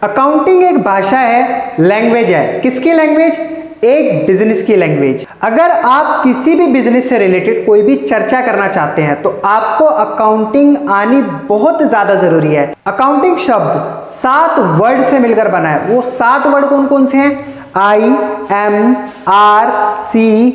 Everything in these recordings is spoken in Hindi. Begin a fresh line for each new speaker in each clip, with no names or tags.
अकाउंटिंग एक भाषा है, लैंग्वेज है। किसकी लैंग्वेज? एक बिजनेस की लैंग्वेज। अगर आप किसी भी बिजनेस से रिलेटेड कोई भी चर्चा करना चाहते हैं तो आपको अकाउंटिंग आनी बहुत ज्यादा जरूरी है। अकाउंटिंग शब्द 7 वर्ड से मिलकर बना है। वो 7 वर्ड कौन कौन से हैं? IMRCSAC।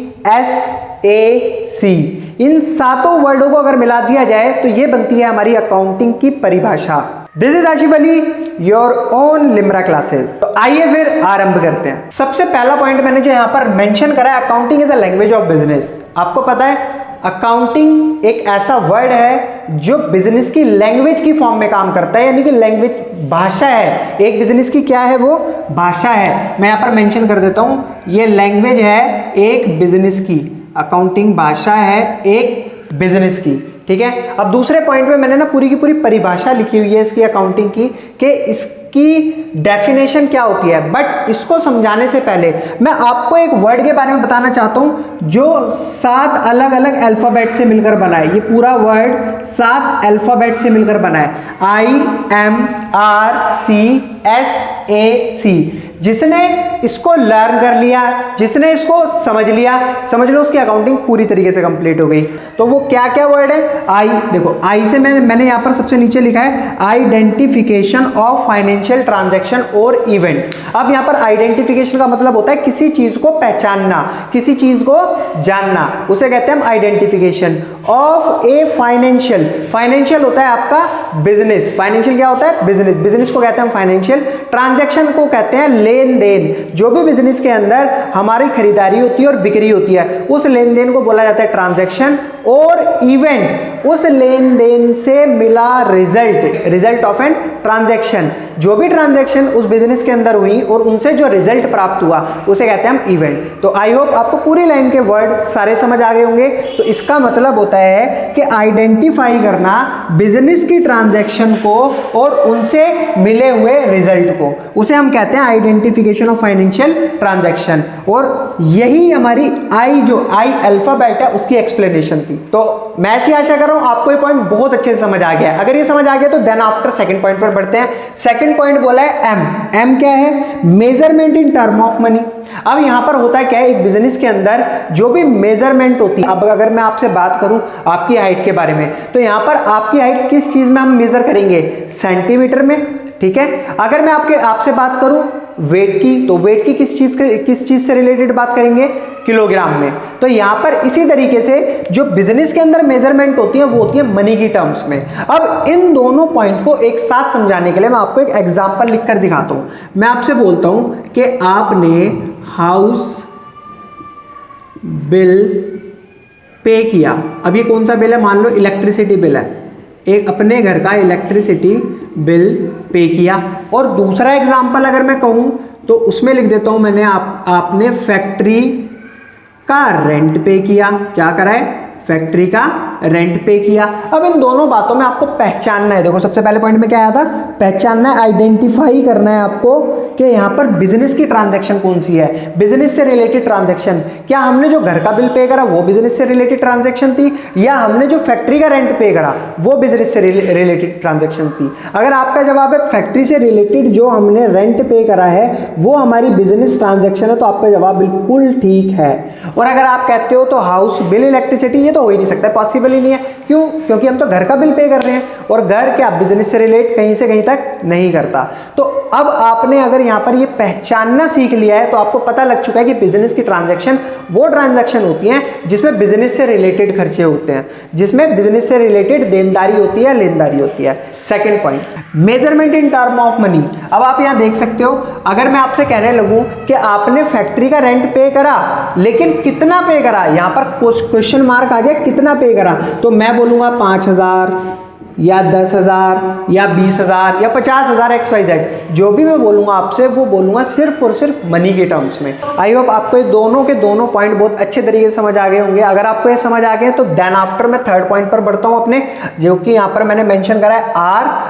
इन 7 वर्डों को अगर मिला दिया जाए तो ये बनती है हमारी अकाउंटिंग की परिभाषा। This is Asif Ali, your own Limra classes. तो आइए फिर आरंभ करते हैं। सबसे पहला पॉइंट मैंने जो यहाँ पर मेंशन करा है, accounting is a language of business. आपको पता है अकाउंटिंग एक ऐसा वर्ड है जो बिजनेस की लैंग्वेज की फॉर्म में काम करता है, यानी कि लैंग्वेज भाषा है। एक बिजनेस की क्या है? वो भाषा है। मैं यहाँ पर मेंशन कर देता हूँ, ये लैंग्वेज है एक बिजनेस की। अकाउंटिंग भाषा है एक बिजनेस की, ठीक है। अब दूसरे पॉइंट में मैंने ना पूरी की पूरी परिभाषा लिखी हुई है इसकी अकाउंटिंग की, कि इसकी डेफिनेशन क्या होती है। बट इसको समझाने से पहले मैं आपको एक वर्ड के बारे में बताना चाहता हूं जो 7 अलग अलग अल्फाबेट से मिलकर बना है। ये पूरा वर्ड 7 अल्फाबेट से मिलकर बना है, IMRCSAC। जिसने इसको लर्न कर लिया, जिसने इसको समझ लिया, समझ लो उसकी अकाउंटिंग पूरी तरीके से कंप्लीट हो गई। तो वो क्या क्या वर्ड है? देखो आई से मैंने यहाँ पर सबसे नीचे लिखा है आइडेंटिफिकेशन ऑफ फाइनेंशियल ट्रांजैक्शन और इवेंट। अब यहाँ पर आइडेंटिफिकेशन का मतलब होता है किसी चीज को पहचानना, किसी चीज को जानना, उसे कहते हैं हम identification of a financial. Financial होता है आपका बिजनेस। फाइनेंशियल क्या होता है? बिजनेस। बिजनेस को कहते हैं हम फाइनेंशियल। ट्रांजैक्शन को कहते हैं लेन देन। जो भी बिजनेस के अंदर हमारी खरीदारी होती है और बिक्री होती है, उस लेन देन को बोला जाता है ट्रांजैक्शन। और इवेंट, उस लेन देन से मिला result, result of an transaction. जो भी ट्रांजैक्शन उस बिजनेस के अंदर हुई और उनसे जो रिजल्ट प्राप्त हुआ उसे कहते हैं हम इवेंट। तो आई होप आपको पूरी लाइन के वर्ड सारे समझ आ गए होंगे। तो इसका मतलब होता है कि आइडेंटिफाई करना बिजनेस की ट्रांजैक्शन को और उनसे मिले हुए रिजल्ट को, उसे हम कहते हैं आइडेंटिफिकेशन ऑफ फाइनेंशियल ट्रांजैक्शन। और यही हमारी जो आई अल्फाबेट है उसकी एक्सप्लेनेशन थी। तो मैं ऐसी आशा कर रहा हूं आपको ये पॉइंट बहुत अच्छे से समझ आ गया। अगर ये समझ आ गया तो देन आफ्टर सेकंड पॉइंट पर बढ़ते हैं। सेकंड पॉइंट बोला है एम। एम क्या है? Measurement in term of money. अब यहां पर होता है क्या है, एक बिजनेस के अंदर जो भी मेजरमेंट होती है, अब अगर मैं आपसे बात करूं आपकी हाइट के बारे में, तो यहां पर आपकी हाइट किस चीज में हम मेजर करेंगे? सेंटीमीटर में, ठीक है। अगर मैं आपसे बात करूं वेट की, तो वेट की किस चीज से रिलेटेड बात करेंगे? किलोग्राम में। तो यहां पर इसी तरीके से जो बिजनेस के अंदर मेजरमेंट होती है वो होती है मनी की टर्म्स में। अब इन दोनों पॉइंट को एक साथ समझाने के लिए मैं आपको एक एग्जांपल लिखकर दिखाता हूं। मैं आपसे बोलता हूं कि आपने हाउस बिल पे किया। अब ये कौन सा बिल है? मान लो इलेक्ट्रिसिटी बिल है। एक अपने घर का इलेक्ट्रिसिटी बिल पे किया। और दूसरा एग्जांपल अगर मैं कहूं तो उसमें लिख देता हूं मैंने आपने फैक्ट्री का रेंट पे किया। क्या करा है? फैक्ट्री का रेंट पे किया। अब इन दोनों बातों में आपको पहचानना है। देखो सबसे पहले पॉइंट में क्या आया था? पहचानना है, आइडेंटिफाई करना है आपको कि यहाँ पर बिजनेस की ट्रांजैक्शन कौन सी है, बिजनेस से रिलेटेड ट्रांजैक्शन। क्या हमने जो घर का बिल पे करा वो बिजनेस से रिलेटेड ट्रांजैक्शन थी, या हमने जो फैक्ट्री का रेंट पे करा वो बिजनेस से रिलेटेड ट्रांजैक्शन थी? अगर आपका जवाब है फैक्ट्री से रिलेटेड जो हमने रेंट पे करा है वो हमारी बिजनेस ट्रांजैक्शन है, तो आपका जवाब बिल्कुल ठीक है। और अगर आप कहते हो तो हाउस बिल इलेक्ट्रिसिटी, ये तो हो ही नहीं सकता, पॉसिबल ही नहीं है। क्यों? क्योंकि हम तो घर का बिल पे कर रहे हैं और घर क्या बिजनेस से रिलेट कहीं से कहीं तक नहीं करता। तो अब आपने अगर यहाँ पर ये पहचानना सीख लिया है तो आपको पता लग चुका है कि बिजनेस की ट्रांजैक्शन वो ट्रांजैक्शन होती हैं जिसमें बिजनेस से रिलेटेड खर्चे होते हैं, जिसमें बिजनेस से रिलेटेड देनदारी होती है, लेनदारी होती है। Second point, measurement in term of money. अब आप यहाँ देख सकते हो, अगर मैं आपसे कहने लगूं कि आपने फैक्ट्री का रेंट पे करा, लेकिन कितना पे करा, यहाँ पर क्वेश्चन मार्क आ गया, कितना पे करा, तो मैं बोलूंगा 5,000 या 10,000 या 20,000 या 50,000 XYZ। जो भी मैं बोलूंगा आपसे वो बोलूंगा सिर्फ और सिर्फ मनी के टर्म्स में। आई होप आपको ये दोनों के दोनों पॉइंट बहुत अच्छे तरीके से समझ आ गए होंगे। अगर आपको ये समझ आ गए तो देन आफ्टर मैं थर्ड पॉइंट पर बढ़ता हूं अपने, जो कि यहाँ पर मैंने मेंशन करा है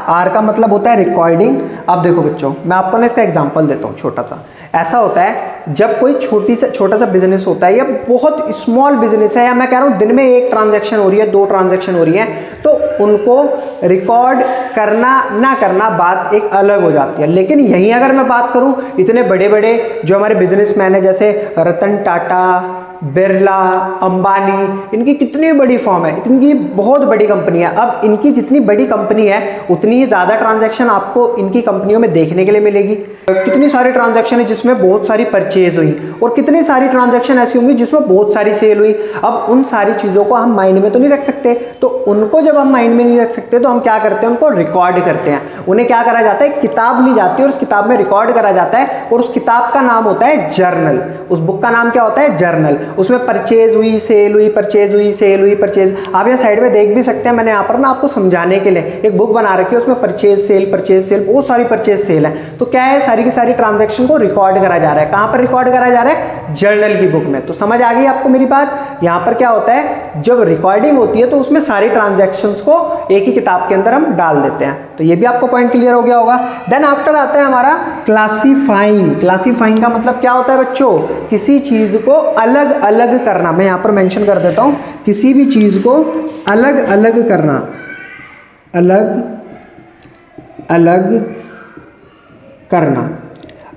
आर का मतलब होता है रिकॉर्डिंग। अब देखो बच्चों, मैं आपको ना इसका एग्जांपल देता हूँ छोटा सा। ऐसा होता है जब कोई छोटा सा बिजनेस होता है या बहुत स्मॉल बिजनेस है, या मैं कह रहा हूँ दिन में 1 ट्रांजैक्शन हो रही है, 2 ट्रांजैक्शन हो रही है, तो उनको रिकॉर्ड करना ना करना बात एक अलग हो जाती है। लेकिन यहीं अगर मैं बात करूँ, इतने बड़े बड़े जो हमारे बिजनेसमैन है जैसे रतन टाटा, बिरला, अंबानी, इनकी कितनी बड़ी फर्म है, इनकी बहुत बड़ी कंपनी है। अब इनकी जितनी बड़ी कंपनी है उतनी ही ज़्यादा ट्रांजैक्शन आपको इनकी कंपनियों में देखने के लिए मिलेगी। कितनी सारी ट्रांजैक्शन है जिसमें बहुत सारी परचेज हुई, और कितनी सारी ट्रांजैक्शन ऐसी होंगी जिसमें बहुत सारी सेल हुई। अब उन सारी चीज़ों को हम माइंड में तो नहीं रख सकते, तो उनको जब हम माइंड में नहीं रख सकते तो हम क्या करते हैं, उनको रिकॉर्ड करते हैं। उन्हें क्या करा जाता है, किताब ली जाती है और उस किताब में रिकॉर्ड करा जाता है, और उस किताब का नाम होता है जर्नल। उस बुक का नाम क्या होता है, जर्नल। उसमें परचेज हुई, सेल हुई, परचेज हुई, सेल हुई, परचेज। आप यहाँ साइड में देख भी सकते हैं, मैंने यहाँ पर ना आपको समझाने के लिए एक बुक बना रखी है, उसमें परचेज सेल बहुत सारी परचेज सेल है। तो क्या है, सारी की सारी ट्रांजैक्शन को रिकॉर्ड करा जा रहा है। कहाँ पर रिकॉर्ड करा जा रहा है, जर्नल की बुक में। तो समझ आ गई आपको मेरी बात। यहाँ पर क्या होता है, जब रिकॉर्डिंग होती है तो उसमें सारी ट्रांजैक्शंस को एक ही किताब के अंदर हम डाल देते हैं। तो ये भी आपको पॉइंट क्लियर हो गया होगा। देन आफ्टर आता है हमारा क्लासीफाइंग। क्लासीफाइंग का मतलब क्या होता है बच्चों, किसी चीज को अलग अलग करना। मैं यहाँ पर मेंशन कर देता हूँ, किसी भी चीज को अलग अलग करना, अलग अलग करना।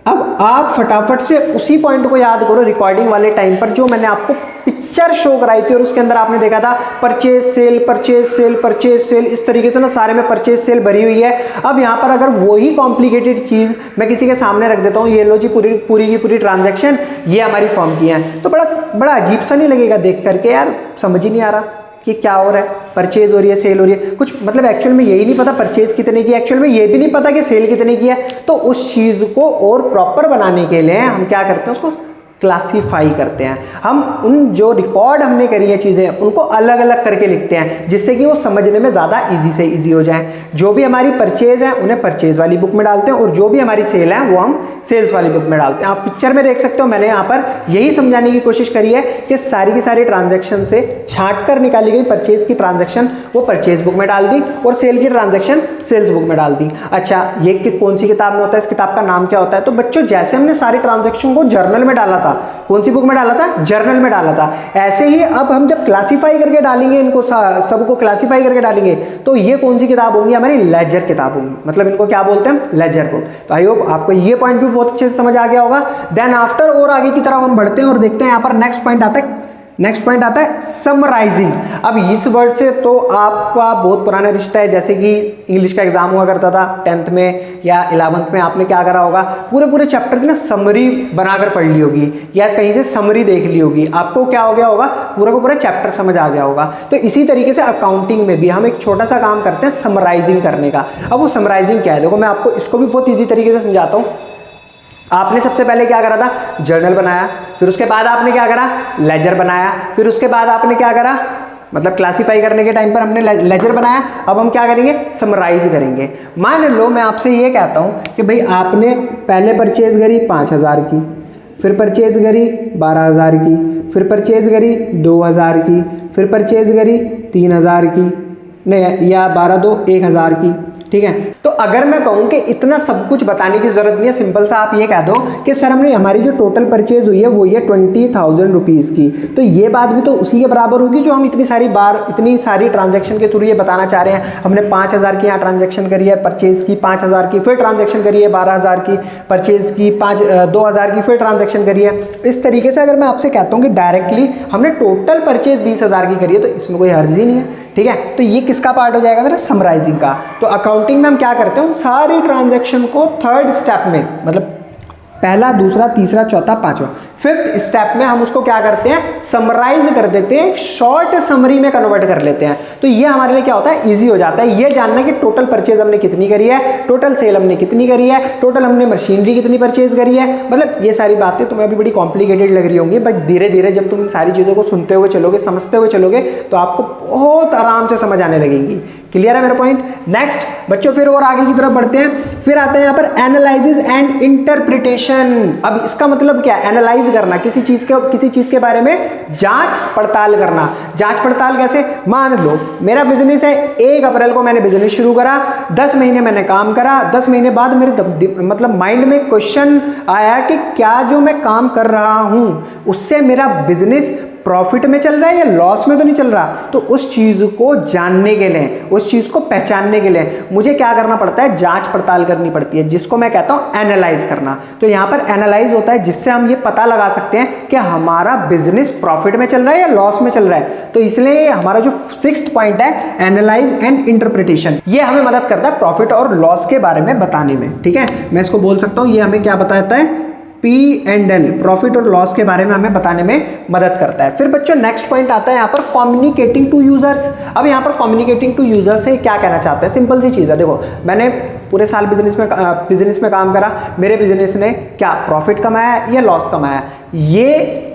अब आप फटाफट से उसी पॉइंट को याद करो, रिकॉर्डिंग वाले टाइम पर जो मैंने आपको पिक्चर शो कराई थी और उसके अंदर आपने देखा था purchase sale, purchase sale, purchase sale, इस तरीके से ना सारे में परचेज सेल भरी हुई है। अब यहाँ पर अगर वही कॉम्प्लिकेटेड चीज़ मैं किसी के सामने रख देता हूँ, ये लो जी पूरी की पूरी ट्रांजैक्शन ये हमारी फर्म की है, तो बड़ा अजीब सा नहीं लगेगा देख करके, यार समझ ही नहीं आ रहा कि क्या हो रहा है, परचेज हो रही है, सेल हो रही है, कुछ मतलब एक्चुअल में यही नहीं पता परचेज कितने की, एक्चुअल में ये भी नहीं पता कि सेल कितने की है। तो उस चीज़ को और प्रॉपर बनाने के लिए हम क्या करते हैं, उसको क्लासीफाई करते हैं। हम उन जो रिकॉर्ड हमने करी है चीज़ें उनको अलग अलग करके लिखते हैं, जिससे कि वो समझने में ज़्यादा इजी से इजी हो जाए। जो भी हमारी परचेज है उन्हें परचेज वाली बुक में डालते हैं, और जो भी हमारी सेल है वो हम सेल्स वाली बुक में डालते हैं। आप पिक्चर में देख सकते हो, मैंने यहाँ पर यही समझाने की कोशिश करी है कि सारी की सारी ट्रांजैक्शन से छांट कर निकाली गई परचेज की ट्रांजैक्शन वो परचेज बुक में डाल दी, और सेल की ट्रांजैक्शन सेल्स बुक में डाल दी। अच्छा, ये कौन सी किताब में होता है, इस किताब का नाम क्या होता है? तो बच्चों जैसे हमने सारी ट्रांजैक्शन को जर्नल में डाला था, कौन सी बुक में डाला था, जर्नल में डाला था, ऐसे ही अब हम जब क्लासीफाई करके डालेंगे, इनको सबको क्लासीफाई करके डालेंगे, तो ये कौन सी किताब होंगी, हमारी लेजर किताब होंगी। मतलब इनको क्या बोलते हैं, लेजर बुक। तो आई होप आपको ये पॉइंट भी बहुत अच्छे से समझ आ गया होगा। देन आफ्टर और आगे की तरफ हम बढ़ते हैं और देखते हैं यहाँ पर नेक्स्ट पॉइंट आता है समराइजिंग। अब इस वर्ड से तो आपका बहुत पुराना रिश्ता है, जैसे कि इंग्लिश का एग्जाम हुआ करता था 10th में या 11th में, आपने क्या करा होगा, पूरे चैप्टर की ना समरी बनाकर पढ़ ली होगी या कहीं से समरी देख ली होगी, आपको क्या हो गया होगा, पूरा का पूरा चैप्टर समझ आ गया होगा। तो इसी तरीके से अकाउंटिंग में भी हम एक छोटा सा काम करते हैं समराइजिंग करने का। अब वो समराइजिंग क्या है, देखो मैं आपको इसको भी बहुत ईजी तरीके से समझाता हूँ। आपने सबसे पहले क्या करा था, जर्नल बनाया, फिर उसके बाद आपने क्या करा, लेजर बनाया, फिर उसके बाद आपने क्या करा, मतलब क्लासीफाई करने के टाइम पर हमने लेजर बनाया। अब हम क्या करेंगे, समराइज करेंगे। मान लो मैं आपसे ये कहता हूँ कि भाई आपने पहले परचेज करी 5,000 की, फिर परचेज करी 12,000 की, फिर परचेज करी 2,000 की, फिर परचेज करी 3,000 की, नहीं या 12 2 1,000 की, ठीक है। तो अगर मैं कहूँ कि इतना सब कुछ बताने की जरूरत नहीं है, सिंपल सा आप ये कह दो कि सर हमने हमारी जो टोटल परचेज हुई है वो ये 20,000 रुपीज़ की, तो ये बात भी तो उसी के बराबर होगी जो हम इतनी सारी ट्रांजैक्शन के थ्रू ये बताना चाह रहे हैं। हमने 5,000 की यहाँ ट्रांजैक्शन करी है, परचेज की 5,000 की, फिर ट्रांजैक्शन करी है 12,000 की, परचेज की 2,000 की, फिर ट्रांजैक्शन करी है। इस तरीके से अगर मैं आपसे कहता हूँ कि डायरेक्टली हमने टोटल परचेज 20,000 की करी है, तो इसमें कोई हर्ज ही नहीं है, ठीक है। तो ये किसका पार्ट हो जाएगा, मेरा समराइजिंग का। तो अकाउंटिंग में हम क्या करते हैं, सारी ट्रांजैक्शन को थर्ड स्टेप में, मतलब पहला, दूसरा, तीसरा, चौथा, पांचवा, 5th स्टेप में हम उसको क्या करते हैं, समराइज कर देते हैं, शॉर्ट समरी में कन्वर्ट कर लेते हैं। तो ये हमारे लिए क्या होता है, इजी हो जाता है ये जानना कि टोटल परचेज हमने कितनी करी है, टोटल सेल हमने कितनी करी है, टोटल हमने मशीनरी कितनी परचेज करी है। मतलब ये सारी बातें तुम्हें अभी बड़ी कॉम्प्लिकेटेड लग रही होंगी, बट धीरे धीरे जब तुम इन सारी चीज़ों को सुनते हुए चलोगे, समझते हुए चलोगे, तो आपको बहुत आराम से समझ आने लगेंगी। क्लियर है मेरा पॉइंट। नेक्स्ट बच्चों फिर और आगे की तरफ बढ़ते हैं, फिर आते हैं यहाँ पर एनालिसिस एंड इंटरप्रिटेशन। अब इसका मतलब क्या है, एनालाइज करना, किसी चीज के बारे में जांच पड़ताल करना। जांच पड़ताल कैसे, मान लो मेरा बिजनेस है, 1 अप्रैल को मैंने बिजनेस शुरू करा, 10 महीने मैंने काम करा, 10 महीने बाद मेरे मतलब माइंड में क्वेश्चन आया कि क्या जो मैं काम कर रहा हूं उससे मेरा बिजनेस प्रॉफिट में चल रहा है या लॉस में तो नहीं चल रहा। तो उस चीज को जानने के लिए, उस चीज को पहचानने के लिए मुझे क्या करना पड़ता है, जांच पड़ताल करनी पड़ती है, जिसको मैं कहता हूं एनालाइज करना। तो यहां पर एनालाइज होता है जिससे हम ये पता लगा सकते हैं कि हमारा बिजनेस प्रॉफिट में चल रहा है या लॉस में चल रहा है। तो इसलिए हमारा जो 6th पॉइंट है एनालाइज एंड इंटरप्रिटेशन, ये हमें मदद करता है प्रॉफिट और लॉस के बारे में बताने में। ठीक है, मैं इसको बोल सकता हूं, ये हमें क्या बताता है, P&L, प्रॉफिट और लॉस के बारे में हमें बताने में मदद करता है। फिर बच्चों नेक्स्ट पॉइंट आता है यहाँ पर कम्युनिकेटिंग टू यूजर्स। अब यहाँ पर कम्युनिकेटिंग टू यूजर्स से क्या कहना चाहते हैं, सिंपल सी चीज़ है। देखो मैंने पूरे साल बिजनेस में काम करा, मेरे बिजनेस ने क्या प्रॉफिट कमाया या लॉस कमाया, ये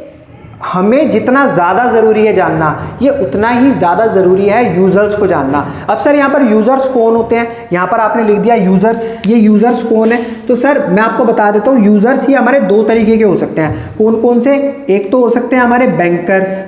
हमें जितना ज़्यादा ज़रूरी है जानना, ये उतना ही ज़्यादा ज़रूरी है यूज़र्स को जानना। अब सर यहाँ पर यूज़र्स कौन होते हैं, यहाँ पर आपने लिख दिया यूज़र्स, ये यूज़र्स कौन है। तो सर मैं आपको बता देता हूँ, यूज़र्स ये हमारे 2 तरीके के हो सकते हैं। कौन कौन से, एक तो हो सकते हैं हमारे बैंकर्स।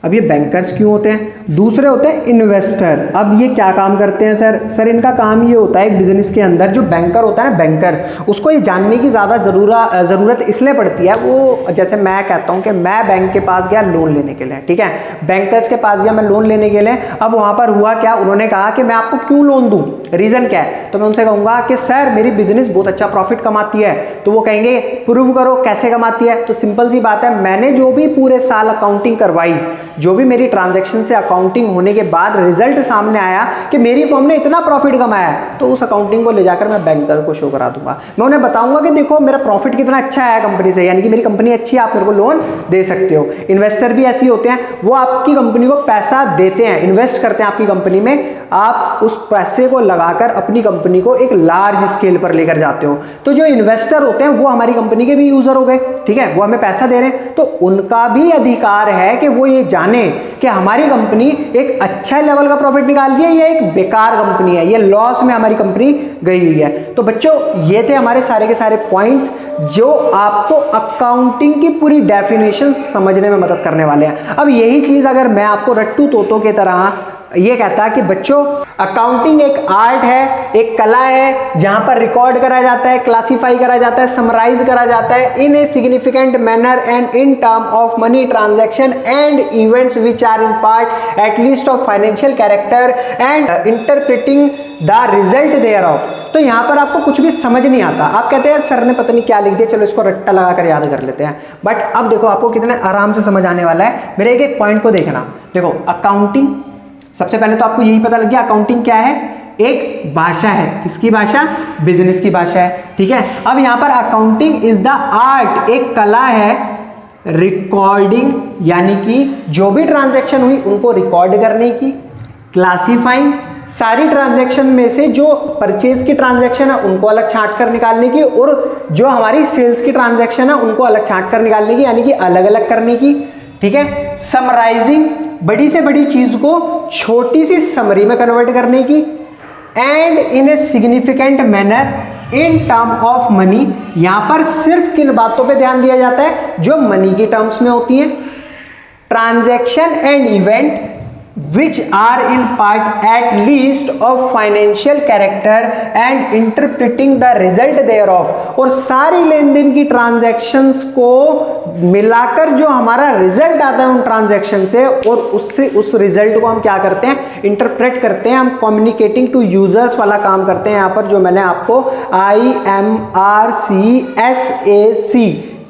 अब ये बैंकर्स क्यों होते हैं, दूसरे होते हैं इन्वेस्टर। अब ये क्या काम करते हैं सर इनका काम ये होता है एक बिजनेस के अंदर, जो बैंकर होता है ना बैंकर, उसको ये जानने की ज़्यादा ज़रूरत इसलिए पड़ती है, वो जैसे मैं कहता हूँ कि मैं बैंक के पास गया लोन लेने के लिए, ठीक है, बैंकर्स के पास गया मैं लोन लेने के लिए। अब वहाँ पर हुआ क्या, उन्होंने कहा कि मैं आपको क्यों लोन दूँ, रीज़न क्या है। तो मैं उनसे कहूँगा कि सर मेरी बिजनेस बहुत अच्छा प्रॉफिट कमाती है। तो वो कहेंगे प्रूव करो कैसे कमाती है। तो सिंपल सी बात है, मैंने जो भी पूरे साल अकाउंटिंग करवाई, जो भी मेरी ट्रांजैक्शन से अकाउंटिंग होने के बाद रिजल्ट सामने आया कि मेरी फर्म ने इतना प्रॉफिट कमाया है, तो उस अकाउंटिंग को ले जाकर मैं बैंकर को शो करा दूंगा। मैं उन्हें बताऊंगा कि देखो मेरा प्रॉफिट कितना अच्छा आया कंपनी से, यानी कि मेरी कंपनी अच्छी है, आप मेरे को लोन दे सकते हो। इन्वेस्टर भी ऐसे ही होते हैं, वो आपकी कंपनी को पैसा देते हैं, इन्वेस्ट करते हैं आपकी कंपनी में, आप उस पैसे को लगाकर अपनी कंपनी को एक लार्ज स्केल पर लेकर जाते हो। तो जो इन्वेस्टर होते हैं वो हमारी कंपनी के भी यूजर हो गए, ठीक है, वो हमें पैसा दे रहे हैं, तो उनका भी अधिकार है कि वो ये जाने कि हमारी कंपनी एक अच्छा लेवल का प्रॉफिट निकाल रही है या एक बेकार कंपनी है, ये लॉस में हमारी कंपनी गई हुई है। तो बच्चों ये थे हमारे सारे के सारे पॉइंट्स जो आपको अकाउंटिंग की पूरी डेफिनेशन समझने में मदद करने वाले हैं। अब यही चीज अगर मैं आपको रट्टू तोतों के तरह ये कहता है कि बच्चों अकाउंटिंग एक आर्ट है, एक कला है, जहां पर रिकॉर्ड करा जाता है, क्लासिफाई करा जाता है, समराइज करा जाता है in a significant manner and in term of money transaction and events which are in part at least of financial character and interpreting the result thereof. तो यहाँ पर आपको कुछ भी समझ नहीं आता, आप कहते हैं सर ने पता नहीं क्या लिख दिया, चलो इसको रट्टा लगाकर याद कर लेते हैं। बट अब देखो आपको कितने आराम से समझ आने वाला है, मेरे एक एक पॉइंट को देखना। देखो अकाउंटिंग, सबसे पहले तो आपको यही पता लग गया अकाउंटिंग क्या है, एक भाषा है। किसकी भाषा, बिजनेस की भाषा है, ठीक है। अब यहां पर अकाउंटिंग इज द आर्ट, एक कला है रिकॉर्डिंग, यानी कि जो भी ट्रांजैक्शन हुई उनको रिकॉर्ड करने की, क्लासिफाइंग, सारी ट्रांजैक्शन में से जो परचेज की ट्रांजैक्शन है उनको अलग छांट कर निकालने की, और जो हमारी सेल्स की ट्रांजैक्शन है उनको अलग छांट कर निकालने की, यानी कि अलग अलग करने की, ठीक है। समराइजिंग, बड़ी से बड़ी चीज को छोटी सी समरी में कन्वर्ट करने की, and in a significant manner in term of money, यहां पर सिर्फ किन बातों पे ध्यान दिया जाता है जो मनी की टर्म्स में होती हैं, transaction and event which are in part at least of financial character and interpreting the result thereof, और सारी लेन देन की ट्रांजैक्शंस को मिलाकर जो हमारा रिजल्ट आता है उन ट्रांजैक्शन से, और उससे उस रिजल्ट को हम क्या करते हैं, इंटरप्रेट करते हैं, हम कम्युनिकेटिंग टू यूजर्स वाला काम करते हैं। यहाँ पर जो मैंने आपको IMRCSAC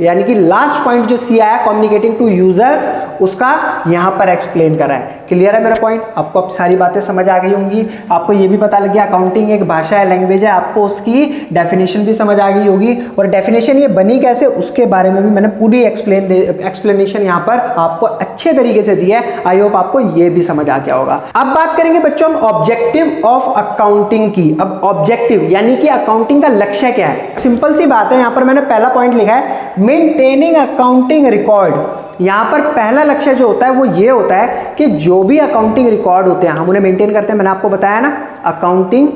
यानी कि लास्ट पॉइंट जो सी आया कम्युनिकेटिंग टू यूजर्स, उसका यहां पर एक्सप्लेन करा है। क्लियर है मेरा पॉइंट, आपको अब सारी बातें समझ आ गई होंगी, आपको ये भी पता लग गया अकाउंटिंग एक भाषा है, लैंग्वेज है, आपको उसकी डेफिनेशन भी समझ आ गई होगी, और डेफिनेशन ये बनी कैसे उसके बारे में भी मैंने पूरी एक्सप्लेनेशन यहाँ पर आपको अच्छे तरीके से दी है। आई होप आपको ये भी समझ आ गया होगा। अब बात करेंगे बच्चों हम ऑब्जेक्टिव ऑफ अकाउंटिंग की। अब ऑब्जेक्टिव यानी कि अकाउंटिंग का लक्ष्य क्या है, सिंपल सी बात है, यहाँ पर मैंने पहला पॉइंट लिखा है मेंटेनिंग अकाउंटिंग रिकॉर्ड, यहाँ पर पहला लक्ष्य जो होता है वो ये होता है कि जो भी अकाउंटिंग रिकॉर्ड होते हैं हम उन्हें मेंटेन करते हैं। मैंने आपको बताया ना, अकाउंटिंग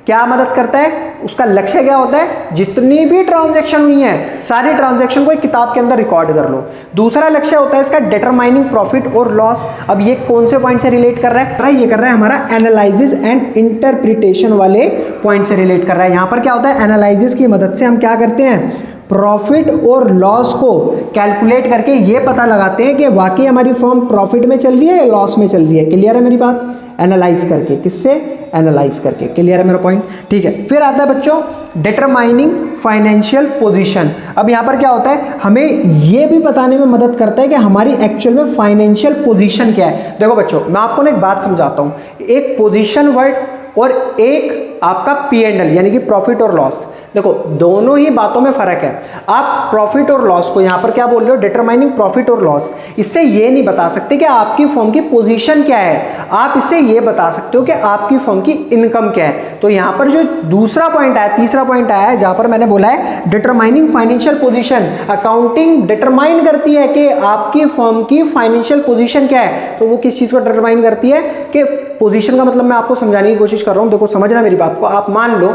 क्या मदद करता है, उसका लक्ष्य क्या होता है, जितनी भी ट्रांजैक्शन हुई हैं सारी ट्रांजैक्शन को एक किताब के अंदर रिकॉर्ड कर लो। दूसरा लक्ष्य होता है इसका डिटरमाइनिंग प्रॉफिट और लॉस। अब ये कौन से पॉइंट से रिलेट कर रहा है, ये कर रहा है हमारा एनालिसिस एंड इंटरप्रिटेशन वाले पॉइंट से रिलेट कर रहा है। यहाँ पर क्या होता है, एनालिसिस की मदद से हम क्या करते हैं, प्रॉफिट और लॉस को कैलकुलेट करके ये पता लगाते हैं कि वाकई हमारी फर्म प्रॉफिट में चल रही है या लॉस में चल रही है। क्लियर है मेरी बात, एनालाइज करके, किससे, एनालाइज करके। क्लियर है मेरा पॉइंट, ठीक है। फिर आता है बच्चों डिटरमाइनिंग फाइनेंशियल पोजीशन। अब यहाँ पर क्या होता है, हमें ये भी बताने में मदद करता है कि हमारी एक्चुअल में फाइनेंशियल पोजीशन क्या है। देखो बच्चों मैं आपको ना एक बात समझाता हूँ, एक पोजीशन वर्ड और एक आपका P&L यानी कि प्रॉफिट और लॉस। देखो दोनों ही बातों में फर्क है। आप प्रॉफिट और लॉस को यहाँ पर क्या बोल रहे हो, डिटरमाइनिंग प्रॉफिट और लॉस, इससे ये नहीं बता सकते कि आपकी फर्म की पोजीशन क्या है, आप इससे ये बता सकते हो कि आपकी फर्म की इनकम क्या है। तो यहाँ पर जो दूसरा पॉइंट आया, तीसरा पॉइंट आया है, जहाँ पर मैंने बोला है determining financial position, accounting determine करती है कि आपकी फर्म की फाइनेंशियल पोजीशन क्या है। तो वो किस चीज़ को डिटरमाइन करती है, कि पोजीशन का मतलब मैं आपको समझाने की कोशिश कर रहा हूँ। देखो समझना मेरी बात को, आप मान लो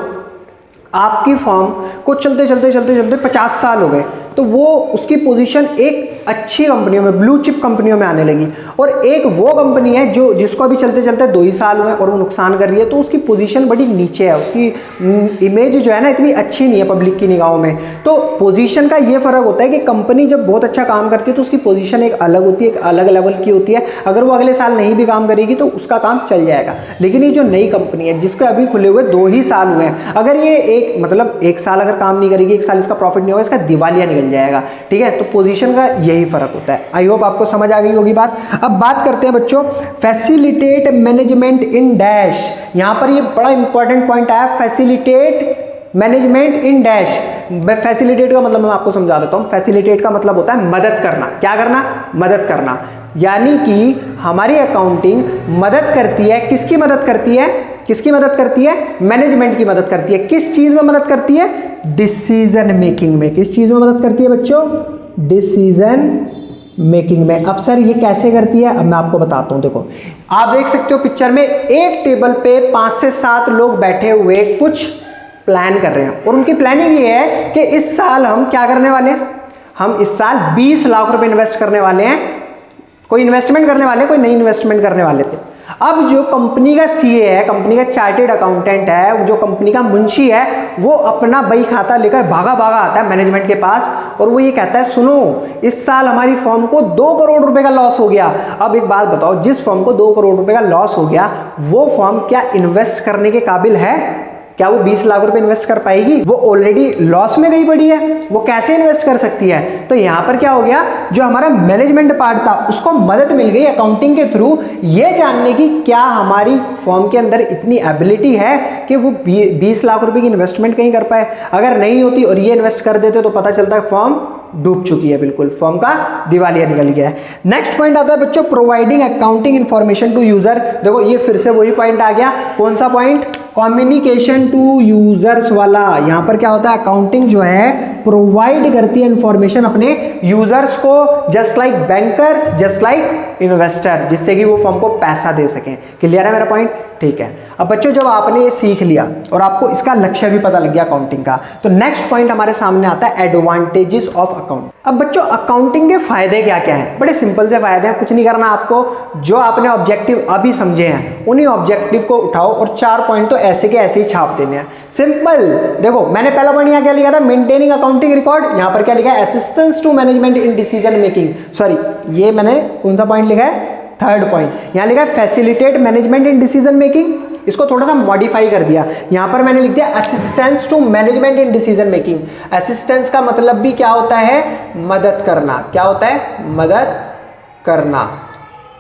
आपकी फर्म को चलते चलते 50 साल हो गए, तो वो उसकी पोजीशन एक अच्छी कंपनियों में, ब्लू चिप कंपनियों में आने लगी, और एक वो कंपनी है जो जिसको अभी चलते चलते 2 ही साल हुए और वो नुकसान कर रही है, तो उसकी पोजीशन बड़ी नीचे है, उसकी इमेज जो है ना इतनी अच्छी नहीं है पब्लिक की निगाहों में। तो पोजीशन का ये फ़र्क होता है कि कंपनी जब बहुत अच्छा काम करती है तो उसकी पोजीशन एक अलग होती है, एक अलग लेवल की होती है। अगर वो अगले साल नहीं भी काम करेगी तो उसका काम चल जाएगा। लेकिन ये जो नई कंपनी है जिसके अभी खुले हुए 2 ही साल हुए हैं, अगर ये एक साल अगर काम नहीं करेगी, 1 साल इसका प्रॉफिट नहीं होगा, इसका दिवालिया निकल जाएगा। ठीक है, तो पोजीशन का यही फर्क होता है। आई होप आपको समझ आ गई होगी बात। अब बात करते हैं बच्चों फैसिलिटेट मैनेजमेंट इन डैश। यहां पर ये बड़ा इंपॉर्टेंट पॉइंट आया, facilitate management in dash. Facilitate का मतलब मैं आपको समझा देता हूं। फैसिलिटेट का मतलब होता है मदद करना। क्या करना, मदद करना। यानी कि हमारी अकाउंटिंग मदद करती है, किसकी मदद करती है, किसकी मदद करती है, मैनेजमेंट की मदद करती है। किस चीज में मदद करती है, डिसीजन मेकिंग में। किस चीज में मदद करती है बच्चों, डिसीजन मेकिंग में। अब सर ये कैसे करती है, अब मैं आपको बताता हूं। देखो आप देख सकते हो पिक्चर में, एक टेबल पे 5 से 7 लोग बैठे हुए कुछ प्लान कर रहे हैं, और उनकी प्लानिंग ये है कि इस साल हम क्या करने वाले हैं, हम इस साल 20 लाख रुपए इन्वेस्ट करने वाले हैं। कोई इन्वेस्टमेंट करने वाले, कोई नई इन्वेस्टमेंट करने वाले थे। अब जो कंपनी का सीए है, कंपनी का चार्टेड अकाउंटेंट है, जो कंपनी का मुंशी है, वो अपना बही खाता लेकर भागा भागा आता है मैनेजमेंट के पास, और वो ये कहता है सुनो इस साल हमारी फर्म को 2 करोड़ रुपए का लॉस हो गया। अब एक बात बताओ, जिस फर्म को 2 करोड़ रुपए का लॉस हो गया, वो फर्म क्या इन्वेस्ट करने के काबिल है? क्या वो 20 लाख रुपए इन्वेस्ट कर पाएगी? वो ऑलरेडी लॉस में गई पड़ी है, वो कैसे इन्वेस्ट कर सकती है? तो यहां पर क्या हो गया, जो हमारा मैनेजमेंट पार्ट था उसको मदद मिल गई अकाउंटिंग के थ्रू ये जानने की क्या हमारी फर्म के अंदर इतनी एबिलिटी है कि वो 20 लाख रुपए की इन्वेस्टमेंट कहीं कर पाए। अगर नहीं होती और ये इन्वेस्ट कर देते तो पता चलता है फर्म डूब चुकी है, बिल्कुल फर्म का दिवालिया निकल गया है। नेक्स्ट पॉइंट आता है बच्चों providing accounting information to user. देखो ये फिर से वही पॉइंट आ गया, कौन सा पॉइंट, कम्युनिकेशन टू यूजर्स वाला। यहां पर क्या होता है, अकाउंटिंग जो है प्रोवाइड करती है इंफॉर्मेशन अपने यूजर्स को, just like bankers, just like investor, जिससे कि वो फर्म को पैसा दे सकें। क्लियर है मेरा पॉइंट? ठीक है। अब बच्चों जब आपने ये सीख लिया और आपको इसका लक्ष्य भी पता लग गया अकाउंटिंग का, तो नेक्स्ट पॉइंट हमारे सामने आता है एडवांटेजेस ऑफ अकाउंट। अब बच्चों अकाउंटिंग के फायदे क्या क्या हैं? बड़े सिंपल से फायदे हैं, कुछ नहीं करना आपको। जो आपने ऑब्जेक्टिव अभी समझे हैं उन्हीं ऑब्जेक्टिव को उठाओ और 4 पॉइंट तो ऐसे के ऐसे ही छाप देने हैं। सिंपल। देखो मैंने पहला पॉइंट यहाँ क्या लिखा था, मेंटेनिंग अकाउंटिंग रिकॉर्ड। यहाँ पर क्या लिखा है, assistance to management in decision making. Sorry, ये मैंने कौन सा पॉइंट लिखा है, 3rd पॉइंट। यहाँ लिखा है facilitate management in decision making, इसको थोड़ा सा मॉडिफाई कर दिया। यहां पर मैंने लिख दिया assistance to management in decision making. Assistance का मतलब भी क्या होता है, मदद करना। क्या होता है, मदद करना।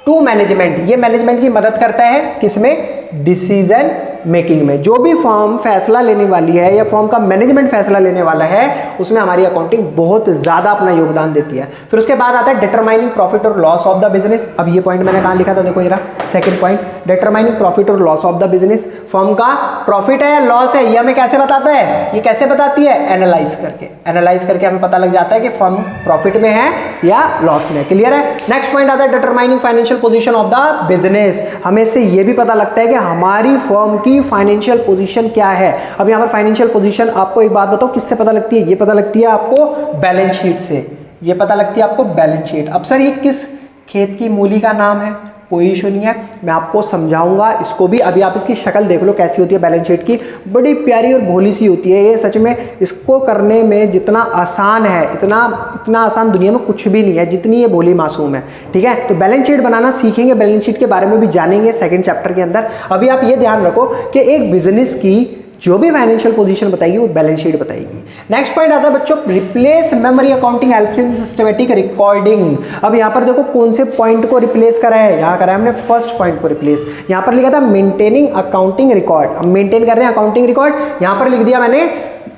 टू मैनेजमेंट, ये मैनेजमेंट की मदद करता है किसमें, डिसीजन मेकिंग में। जो भी फर्म फैसला लेने वाली है या फर्म का मैनेजमेंट फैसला लेने वाला है, उसमें हमारी अकाउंटिंग बहुत ज्यादा अपना योगदान देती है। फिर उसके बाद आता है डिटरमाइनिंग प्रॉफिट और लॉस ऑफ द बिजनेस। अब ये पॉइंट मैंने कहां लिखा था, देखो जरा, 2nd पॉइंट, डिटरमाइनिंग प्रॉफिट और loss of the business, firm का प्रॉफिट है या लॉस है ये हमें कैसे बताता है, ये कैसे बताती है, एनालाइज करके हमें पता लग जाता है कि फर्म प्रॉफिट में है या लॉस में। क्लियर है। नेक्स्ट पॉइंट आता है determining financial position of the business, हमें इससे ये भी पता लगता है कि हमारी फर्म की फाइनेंशियल पोजीशन क्या है। अब यहाँ पर फाइनेंशियल पोजीशन आपको एक बात बताओ किससे पता लगती है, ये पता लगती है आपको बैलेंस शीट से, ये पता लगती है आपको बैलेंस शीट। अब सर ये किस खेत की मूली का नाम है, कोई इशू नहीं है, मैं आपको समझाऊंगा इसको भी। अभी आप इसकी शक्ल देख लो कैसी होती है बैलेंस शीट की, बड़ी प्यारी और भोली सी होती है ये, सच में इसको करने में जितना आसान है इतना आसान दुनिया में कुछ भी नहीं है जितनी ये भोली मासूम है। ठीक है, तो बैलेंस शीट बनाना सीखेंगे, बैलेंस शीट के बारे में भी जानेंगे सेकंड चैप्टर के अंदर। अभी आप ये ध्यान रखो कि एक बिजनेस की जो भी फाइनेंशियल पोजीशन बताएगी वो बैलेंस शीट बताएगी। नेक्स्ट पॉइंट आता है बच्चों replace memory accounting helps in systematic recording. अब यहाँ पर देखो कौन से पॉइंट को रिप्लेस करा है, यहाँ करा है हमने फर्स्ट पॉइंट को रिप्लेस। यहाँ पर लिखा था मेंटेनिंग अकाउंटिंग रिकॉर्ड, अब मेंटेन कर रहे हैं अकाउंटिंग रिकॉर्ड, यहाँ पर लिख दिया मैंने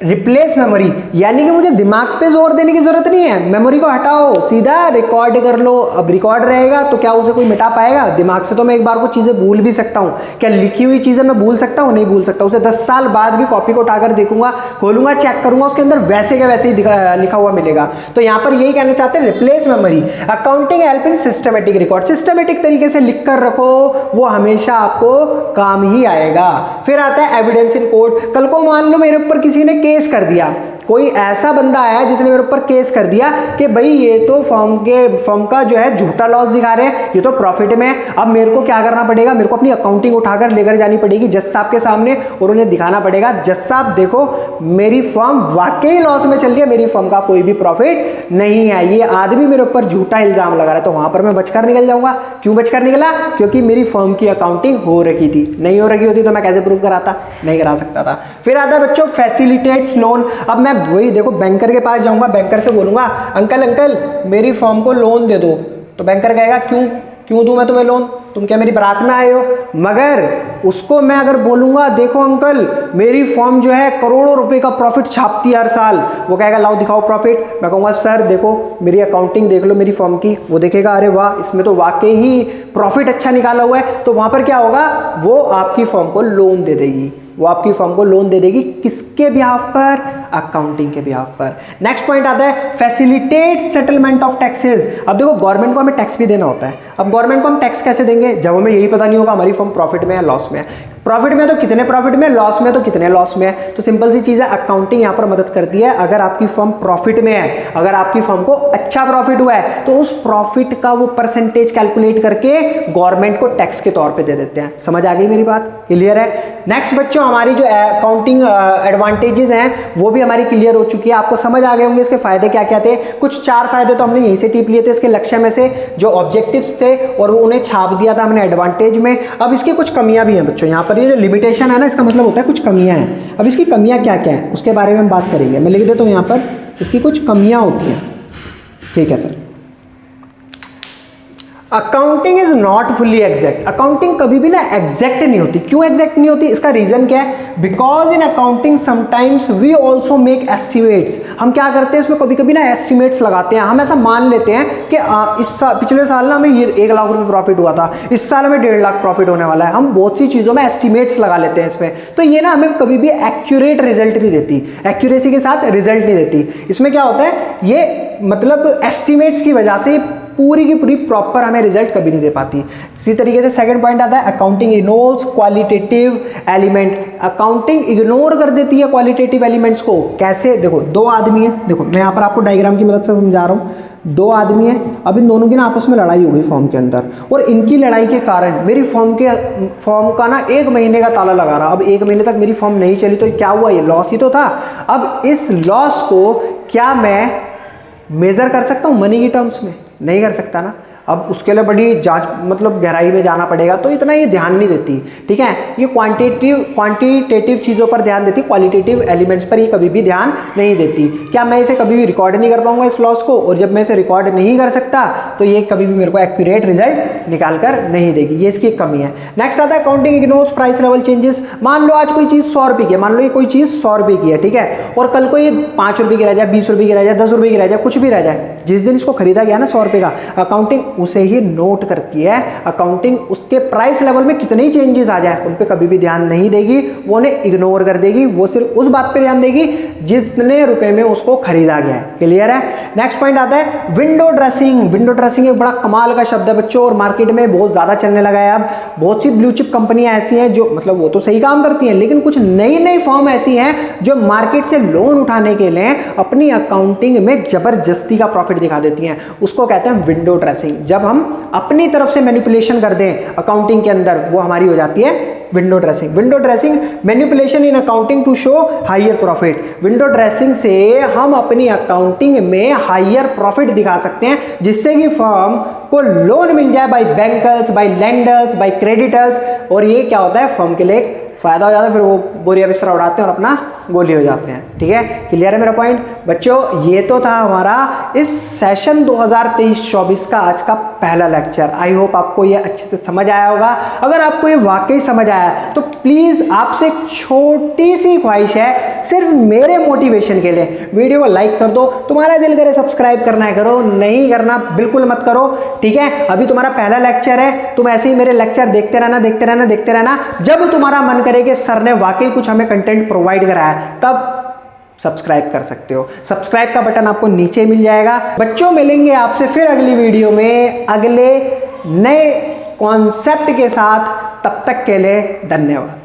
रिप्लेस मेमोरी, यानी कि मुझे दिमाग पे जोर देने की जरूरत नहीं है, मेमोरी को हटाओ सीधा रिकॉर्ड कर लो। अब रिकॉर्ड रहेगा तो क्या उसे कोई मिटा पाएगा, दिमाग से तो मैं एक बार को चीजें भूल भी सकता हूँ, क्या लिखी हुई चीजें मैं भूल सकता हूँ, नहीं भूल सकता। उसे 10 साल बाद भी कॉपी को उठाकर देखूंगा, खोलूंगा, चेक करूंगा, उसके अंदर वैसे के वैसे ही लिखा हुआ मिलेगा। तो यहाँ पर यही कहना चाहते हैं replace memory accounting help in systematic record, systematic तरीके से लिख कर रखो, वो हमेशा आपको काम ही आएगा। फिर आता है एविडेंस इन कोर्ट, कल को मान लो मेरे ऊपर किसी ने केस कर दिया, कोई ऐसा बंदा आया जिसने मेरे ऊपर केस कर दिया कि भाई ये तो फर्म का जो है झूठा लॉस दिखा रहे हैं, ये तो प्रॉफिट में है। अब मेरे को क्या करना पड़ेगा, मेरे को अपनी अकाउंटिंग उठाकर लेकर जानी पड़ेगी जज साहब के सामने और उन्हें दिखाना पड़ेगा, जज साहब देखो मेरी फर्म वाकई लॉस में चल रही है, मेरी फर्म का कोई भी प्रॉफिट नहीं है, ये आदमी मेरे ऊपर झूठा इल्जाम लगा रहा है। तो वहां पर मैं बचकर निकल जाऊंगा। क्यों बचकर निकला, क्योंकि मेरी फर्म की अकाउंटिंग हो रखी थी, नहीं हो रखी होती तो मैं कैसे प्रूव कराता, नहीं करा सकता था। फिर आता है बच्चों फैसिलिटेट्स लोन। अब मैं वही देखो बैंकर के पास जाऊंगा, बैंकर से बोलूंगा अंकल मेरी फर्म को लोन दे दो, तो बैंकर कहेगा क्यों दूं मैं तुम्हें लोन, तुम क्या मेरी बारात में आए हो। मगर उसको मैं अगर बोलूंगा देखो अंकल मेरी फर्म जो है करोड़ों रुपए का प्रॉफिट छापती है हर साल, वो कहेगा लाओ दिखाओ प्रॉफिट। मैं कहूँगा सर देखो मेरी अकाउंटिंग देख लो मेरी फर्म की, वो देखेगा अरे वाह इसमें तो वाकई ही प्रॉफिट अच्छा निकाला हुआ है। तो वहां पर क्या होगा, वो आपकी फर्म को लोन दे देगी, वो आपकी फर्म को लोन दे देगी, किसके बिहाफ पर, अकाउंटिंग के बिहाफ पर। नेक्स्ट पॉइंट आता है फैसिलिटेट सेटलमेंट ऑफ टैक्सेस। अब देखो गवर्नमेंट को हमें टैक्स भी देना होता है, अब गवर्नमेंट को हम टैक्स कैसे देंगे जब हमें यही पता नहीं होगा हमारी फर्म प्रॉफिट में है लॉस में है, प्रॉफिट में तो कितने प्रॉफिट में, लॉस में तो कितने लॉस में है। तो सिंपल सी चीज है अकाउंटिंग यहाँ पर मदद करती है। अगर आपकी फर्म प्रॉफिट में है, अगर आपकी फर्म को अच्छा प्रॉफिट हुआ है तो उस प्रॉफिट का वो परसेंटेज कैलकुलेट करके गवर्नमेंट को टैक्स के तौर पे दे देते हैं। समझ आ गई मेरी बात, क्लियर है। नेक्स्ट बच्चों हमारी जो अकाउंटिंग एडवांटेजेस हैं वो भी हमारी क्लियर हो चुकी है, आपको समझ आ गए होंगे इसके फायदे क्या क्या थे। कुछ 4 फायदे तो हमने यहीं से टिप लिए थे इसके लक्ष्य में से, जो ऑब्जेक्टिव्स थे और उन्हें छाप दिया था हमने एडवांटेज में। अब इसकी कुछ कमियां भी हैं बच्चों, यहाँ पर ये जो लिमिटेशन है ना इसका मतलब होता है कुछ कमियां हैं। अब इसकी कमियां क्या क्या है उसके बारे में हम बात करेंगे, मैं लिख देता हूँ यहाँ पर इसकी कुछ कमियां होती हैं। ठीक है sir, accounting is not fully exact, accounting कभी भी ना एग्जैक्ट नहीं होती। क्यों एग्जैक्ट नहीं होती, इसका रीजन क्या है, because in accounting sometimes we also make estimates. हम क्या करते हैं इसमें कभी कभी ना एस्टिमेट्स लगाते हैं, हम ऐसा मान लेते हैं कि पिछले साल ना हमें ये 1 लाख रुपए प्रॉफिट हुआ था, इस साल हमें 1.5 लाख प्रॉफिट होने वाला है। हम बहुत सी चीज़ों में एस्टिमेट्स लगा लेते हैं इसमें, तो ये ना हमें कभी भी एक्यूरेट रिजल्ट नहीं देती, एक्यूरेसी के साथ रिजल्ट नहीं देती। इसमें क्या होता है, ये मतलब एस्टिमेट्स की वजह से पूरी की पूरी प्रॉपर हमें रिजल्ट कभी नहीं दे पाती। इसी तरीके से सेकंड पॉइंट आता है accounting ignores qualitative element, accounting ignore कर देती है क्वालिटेटिव एलिमेंट्स को। कैसे, देखो 2 आदमी है, देखो मैं यहाँ पर आपको डायग्राम की मदद से समझा रहा हूँ। 2 आदमी है, अब इन दोनों की ना आपस में लड़ाई हो गई फॉर्म के अंदर, और इनकी लड़ाई के कारण मेरी फॉर्म का ना 1 महीने का ताला लगा रहा। अब 1 महीने तक मेरी फॉर्म नहीं चली तो क्या हुआ, ये लॉस ही तो था। अब इस लॉस को क्या मैं मेजर कर सकता हूँ मनी की टर्म्स में, नहीं कर सकता ना। अब उसके लिए बड़ी जांच मतलब गहराई में जाना पड़ेगा, तो इतना ये ध्यान नहीं देती। ठीक है, ये क्वांटिटेटिव चीज़ों पर ध्यान देती, क्वालिटेटिव एलिमेंट्स पर ये कभी भी ध्यान नहीं देती। क्या मैं इसे कभी भी रिकॉर्ड नहीं कर पाऊंगा इस लॉस को, और जब मैं इसे रिकॉर्ड नहीं कर सकता तो ये कभी भी मेरे को एक्यूरेट रिजल्ट निकाल कर नहीं देगी, ये इसकी कमी है। नेक्स्ट आता है accounting ignores price level changes. मान लो आज कोई चीज़ 100 रुपये की है, मान लो ये कोई चीज़ 100 रुपये की है, ठीक है, और कल को ये 5 रुपये की रह जाए, 20 रुपये की रह जाए, 10 रुपये की रह जाए, कुछ भी रह जाए, जिस दिन इसको खरीदा गया ना 100 रुपये का, अकाउंटिंग उसे ही नोट करती है। अकाउंटिंग उसके प्राइस लेवल में कितने ही चेंजेस आ जाए उन पे कभी भी ध्यान नहीं देगी, वो उन्हें इग्नोर कर देगी, वो सिर्फ उस बात पे ध्यान देगी जितने रुपए में उसको खरीदा गया है। क्लियर है। नेक्स्ट पॉइंट आता है विंडो ड्रेसिंग। विंडो ड्रेसिंग एक बड़ा कमाल का शब्द है बच्चों और मार्केट में बहुत ज्यादा चलने लगा है। अब बहुत सी ब्लू चिप कंपनियां ऐसी हैं जो मतलब वो तो सही काम करती हैं, लेकिन कुछ नई नई फर्म ऐसी हैं जो मार्केट से लोन उठाने के लिए अपनी अकाउंटिंग में जबरदस्ती का प्रॉफिट दिखा देती हैं। उसको कहते हैं विंडो ड्रेसिंग। जब हम अपनी तरफ से मैनिपुलेशन कर दें अकाउंटिंग के अंदर, वो हमारी हो जाती है window dressing. Window dressing manipulation in accounting to show higher profit. Window dressing से हम अपनी अकाउंटिंग में हायर प्रॉफिट दिखा सकते हैं जिससे कि फर्म को लोन मिल जाए by bankers, by lenders, by creditors, और ये क्या होता है फर्म के लिए एक फायदा हो जाता है। फिर वो बोरिया बिस्तरा उड़ाते हैं और अपना गोली हो जाते हैं। ठीक है, क्लियर है मेरा पॉइंट बच्चों। ये तो था हमारा इस सेशन 2023-24 का आज का पहला लेक्चर। आई होप आपको ये अच्छे से समझ आया होगा। अगर आपको ये वाकई समझ आया तो प्लीज आपसे एक छोटी सी ख्वाहिश है, सिर्फ मेरे मोटिवेशन के लिए वीडियो को लाइक कर दो। तुम्हारा दिल करे सब्सक्राइब करना है करो, नहीं करना बिल्कुल मत करो। ठीक है, अभी तुम्हारा पहला लेक्चर है, तुम ऐसे ही मेरे लेक्चर देखते रहना देखते रहना देखते रहना। जब तुम्हारा मन करे कि सर ने वाकई कुछ हमें कंटेंट प्रोवाइड कराया तब सब्सक्राइब कर सकते हो। सब्सक्राइब का बटन आपको नीचे मिल जाएगा। बच्चों मिलेंगे आपसे फिर अगली वीडियो में अगले नए कॉन्सेप्ट के साथ। तब तक के लिए धन्यवाद।